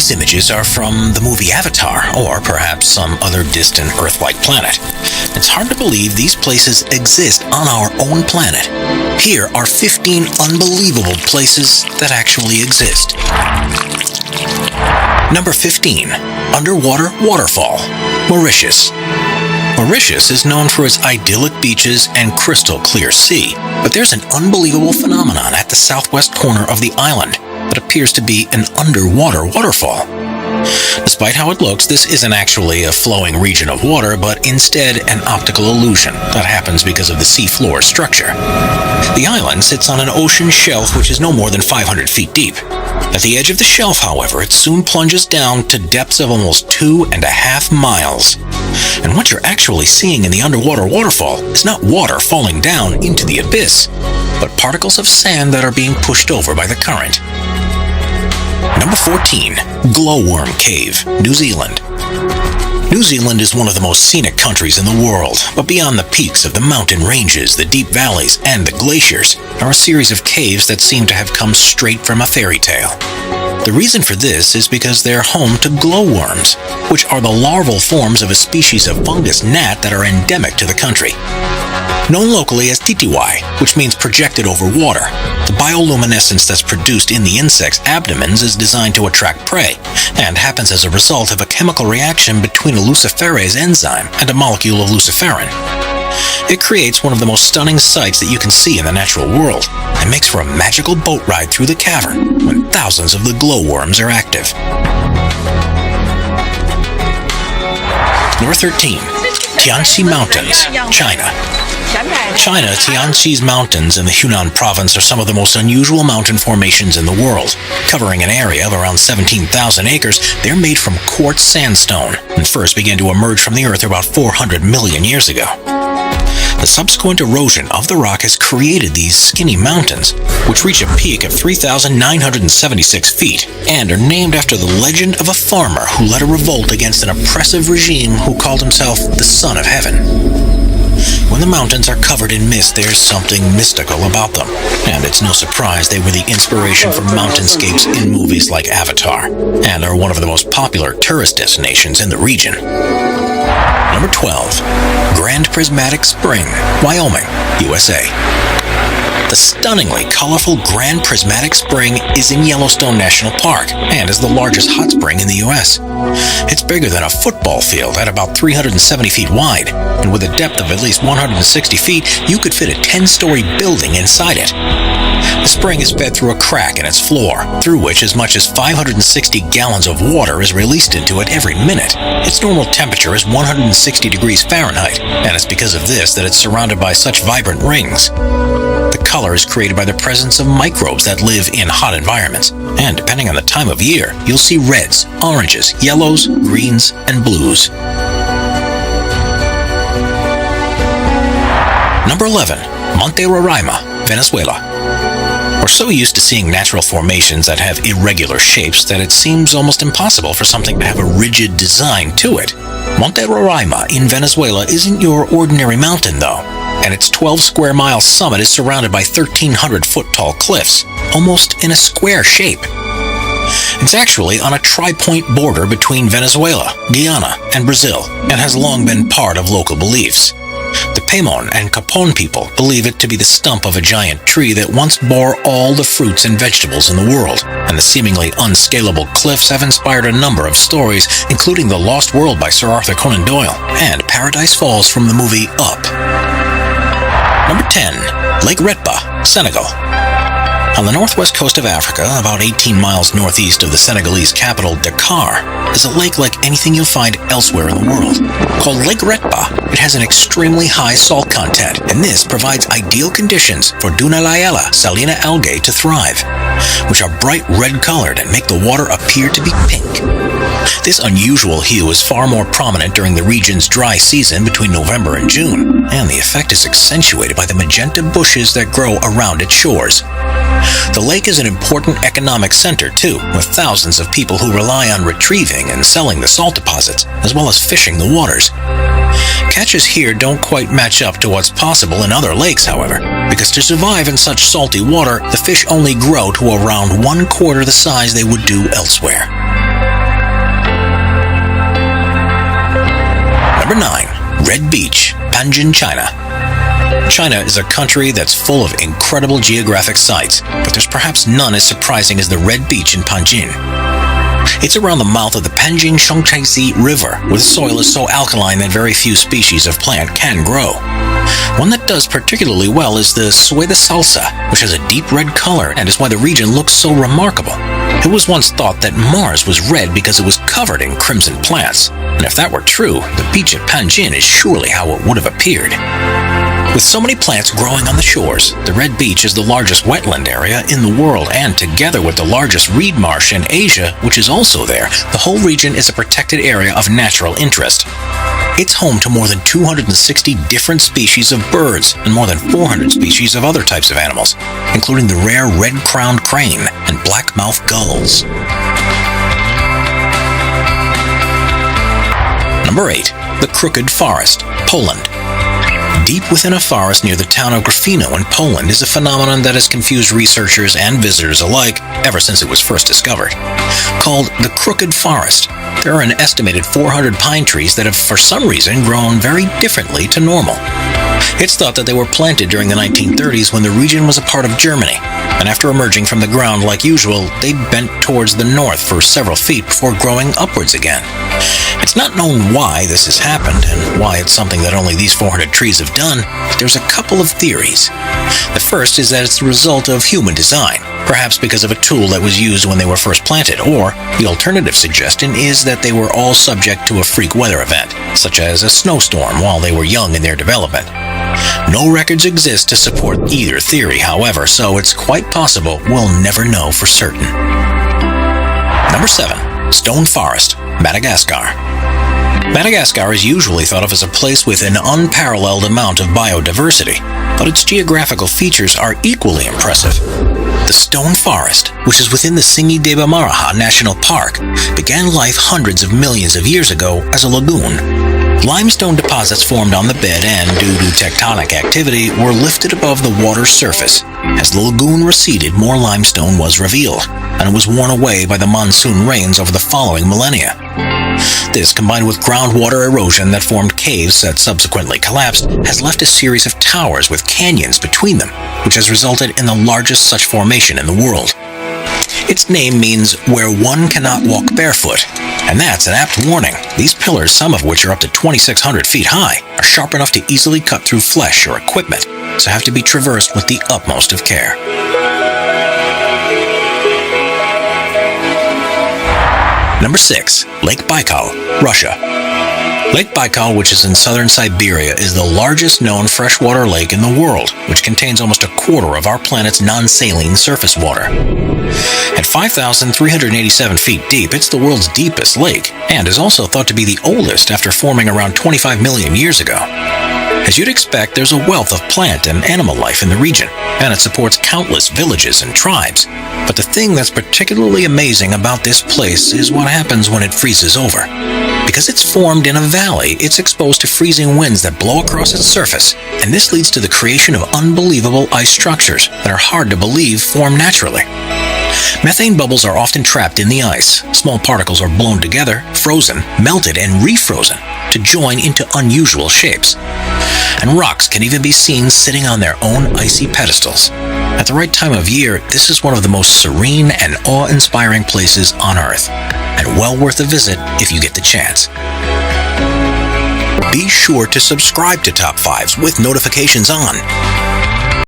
these images are from the movie Avatar, or perhaps some other distant Earth-like planet. It's hard to believe these places exist on our own planet. Here are 15 unbelievable places that actually exist. Number 15. Underwater Waterfall, Mauritius. Mauritius is known for its idyllic beaches and crystal clear sea, but there's an unbelievable phenomenon at the southwest corner of the island that appears to be an underwater waterfall. Despite how it looks, this isn't actually a flowing region of water, but instead an optical illusion that happens because of the seafloor structure. The island sits on an ocean shelf which is no more than 500 feet deep. At the edge of the shelf, however, it soon plunges down to depths of almost 2.5 miles. And what you're actually seeing in the underwater waterfall is not water falling down into the abyss, but particles of sand that are being pushed over by the current. Number 14. Glowworm Cave, New Zealand. New Zealand is one of the most scenic countries in the world, but beyond the peaks of the mountain ranges, the deep valleys, and the glaciers are a series of caves that seem to have come straight from a fairy tale. The reason for this is because they're home to glowworms, which are the larval forms of a species of fungus gnat that are endemic to the country. Known locally as titiwai, which means projected over water, the bioluminescence that's produced in the insect's abdomens is designed to attract prey, and happens as a result of a chemical reaction between a luciferase enzyme and a molecule of luciferin. It creates one of the most stunning sights that you can see in the natural world, and makes for a magical boat ride through the cavern when thousands of the glowworms are active. Number 13. Tianxi Mountains, China. Tianxi's mountains in the Hunan province are some of the most unusual mountain formations in the world. Covering an area of around 17,000 acres, they're made from quartz sandstone and first began to emerge from the earth about 400 million years ago. The subsequent erosion of the rock has created these skinny mountains, which reach a peak of 3,976 feet, and are named after the legend of a farmer who led a revolt against an oppressive regime who called himself the Son of Heaven. When the mountains are covered in mist, there's something mystical about them, and it's no surprise they were the inspiration for mountainscapes in movies like Avatar, and are one of the most popular tourist destinations in the region. Number 12. Grand Prismatic Spring, Wyoming, USA. The stunningly colorful Grand Prismatic Spring is in Yellowstone National Park and is the largest hot spring in the U.S. It's bigger than a football field at about 370 feet wide, and with a depth of at least 160 feet, you could fit a 10-story building inside it. The spring is fed through a crack in its floor, through which as much as 560 gallons of water is released into it every minute. Its normal temperature is 160 degrees Fahrenheit, and it's because of this that it's surrounded by such vibrant rings. The color is created by the presence of microbes that live in hot environments, and depending on the time of year, you'll see reds, oranges, yellows, greens, and blues. Number 11. Monte Roraima, Venezuela. We're so used to seeing natural formations that have irregular shapes that it seems almost impossible for something to have a rigid design to it. Monte Roraima in Venezuela isn't your ordinary mountain, though, and its 12-square-mile summit is surrounded by 1,300-foot-tall cliffs, almost in a square shape. It's actually on a tri-point border between Venezuela, Guyana, and Brazil, and has long been part of local beliefs. The Paimon and Capon people believe it to be the stump of a giant tree that once bore all the fruits and vegetables in the world, and the seemingly unscalable cliffs have inspired a number of stories, including The Lost World by Sir Arthur Conan Doyle, and Paradise Falls from the movie Up. Number 10. Lake Retba, Senegal. On the northwest coast of Africa, about 18 miles northeast of the Senegalese capital, Dakar, is a lake like anything you'll find elsewhere in the world. Called Lake Retba, it has an extremely high salt content, and this provides ideal conditions for Dunalayella salina algae to thrive, which are bright red-colored and make the water appear to be pink. This unusual hue is far more prominent during the region's dry season between November and June, and the effect is accentuated by the magenta bushes that grow around its shores. The lake is an important economic center, too, with thousands of people who rely on retrieving and selling the salt deposits, as well as fishing the waters. Catches here don't quite match up to what's possible in other lakes, however, because to survive in such salty water, the fish only grow to around 1/4 the size they would do elsewhere. Number 9. Red Beach, Panjin, China. China is a country that's full of incredible geographic sites, but there's perhaps none as surprising as the Red Beach in Panjin. It's around the mouth of the Panjin Shangchaisi River, where the soil is so alkaline that very few species of plant can grow. One that does particularly well is the sueda salsa, which has a deep red color and is why the region looks so remarkable. It was once thought that Mars was red because it was covered in crimson plants, and if that were true, the beach at Panjin is surely how it would have appeared. With so many plants growing on the shores, the Red Beach is the largest wetland area in the world, and together with the largest reed marsh in Asia, which is also there, the whole region is a protected area of natural interest. It's home to more than 260 different species of birds and more than 400 species of other types of animals, including the rare red-crowned crane and black-mouthed gulls. Number 8. The Crooked Forest, Poland. Deep within a forest near the town of Grafino in Poland is a phenomenon that has confused researchers and visitors alike ever since it was first discovered. Called the Crooked Forest, there are an estimated 400 pine trees that have for some reason grown very differently to normal. It's thought that they were planted during the 1930s when the region was a part of Germany, and after emerging from the ground like usual, they bent towards the north for several feet before growing upwards again. It's not known why this has happened and why it's something that only these 400 trees have done, but there's a couple of theories. The first is that it's the result of human design, perhaps because of a tool that was used when they were first planted, or the alternative suggestion is that they were all subject to a freak weather event, such as a snowstorm while they were young in their development. No records exist to support either theory, however, so it's quite possible we'll never know for certain. Number 7. Stone Forest, Madagascar. Madagascar is usually thought of as a place with an unparalleled amount of biodiversity, but its geographical features are equally impressive. The Stone Forest, which is within the Singi-Deba-Maraha National Park, began life hundreds of millions of years ago as a lagoon. Limestone deposits formed on the bed and, due to tectonic activity, were lifted above the water's surface. As the lagoon receded, more limestone was revealed, and it was worn away by the monsoon rains over the following millennia. This, combined with groundwater erosion that formed caves that subsequently collapsed, has left a series of towers with canyons between them, which has resulted in the largest such formation in the world. Its name means where one cannot walk barefoot, and that's an apt warning. These pillars, some of which are up to 2,600 feet high, are sharp enough to easily cut through flesh or equipment, so have to be traversed with the utmost of care. Number 6. Lake Baikal, Russia. Lake Baikal, which is in southern Siberia, is the largest known freshwater lake in the world, which contains almost a quarter of our planet's non-saline surface water. At 5,387 feet deep, it's the world's deepest lake, and is also thought to be the oldest after forming around 25 million years ago. As you'd expect, there's a wealth of plant and animal life in the region, and it supports countless villages and tribes. But the thing that's particularly amazing about this place is what happens when it freezes over. Because it's formed in a valley, it's exposed to freezing winds that blow across its surface, and this leads to the creation of unbelievable ice structures that are hard to believe form naturally. Methane bubbles are often trapped in the ice. Small particles are blown together, frozen, melted, and refrozen to join into unusual shapes. And rocks can even be seen sitting on their own icy pedestals. At the right time of year, this is one of the most serene and awe-inspiring places on Earth, and well worth a visit if you get the chance. Be sure to subscribe to Top 5s with notifications on.